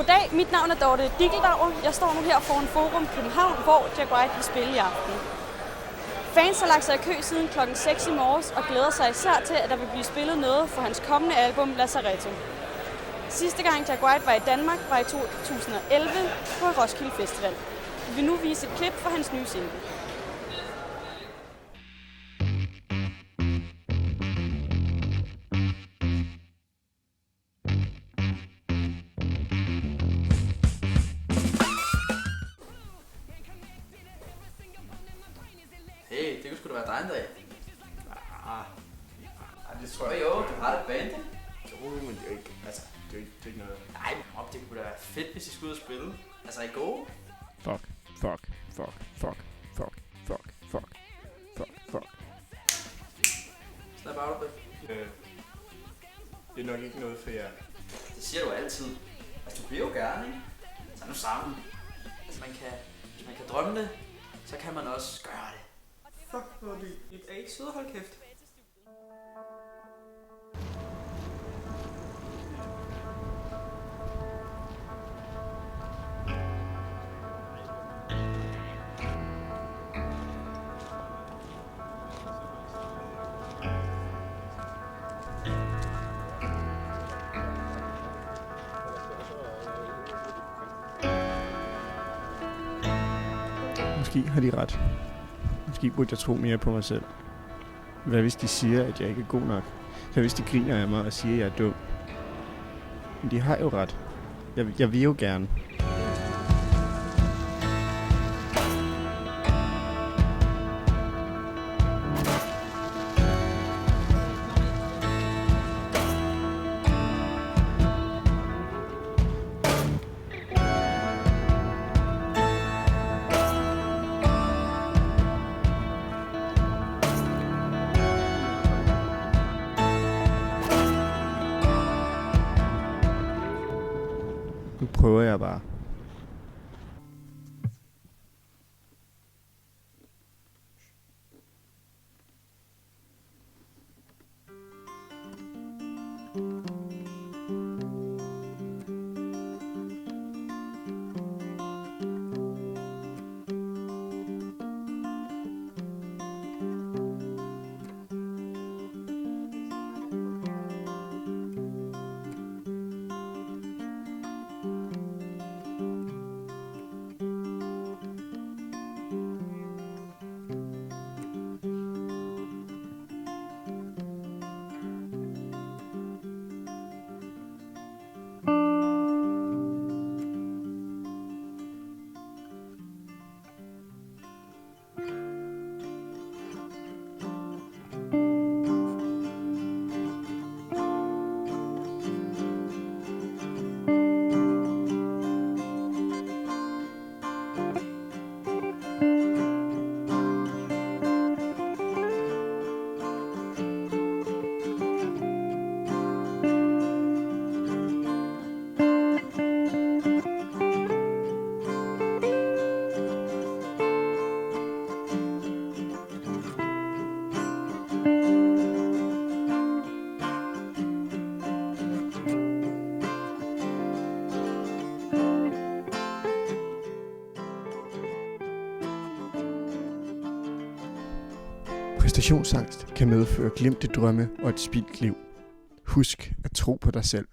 Goddag, mit navn er Dorte Dikkeldauer. Jeg står nu her foran Forum København, hvor Jack White vil spille i aften. Fans har lagt sig i kø siden klokken 6 i morges og glæder sig især til, at der vil blive spillet noget for hans kommende album Lazaretto. Sidste gang Jack White var i Danmark var i 2011 på Roskilde Festival. Vi vil nu vise et klip fra hans nye single. Hey, det kunne sgu da være dig en dag. Det tror jeg. Jo, du har et band, ikke? Jo, men det er ikke, altså, det er ikke noget. Nej, det kunne da være fedt, hvis I skulle ud og spille. Altså, er I gode? Fuck. Snap out of it. Det er nok ikke noget for jer. Det siger du altid. Altså, du vil jo gerne, ikke? Tag nu sammen. Altså, hvis man kan drømme det, så kan man også gøre det. Fuck, hvor er I ikke søde, hold kæft. Måske har de ret. Måske burde jeg tro mere på mig selv. Hvad hvis de siger, at jeg ikke er god nok? Hvad hvis de griner af mig og siger, at jeg er dum? Men de har jo ret. Jeg vil jo gerne. Nu prøver jeg bare. Præstationsangst kan medføre glemte drømme og et spildt liv. Husk at tro på dig selv.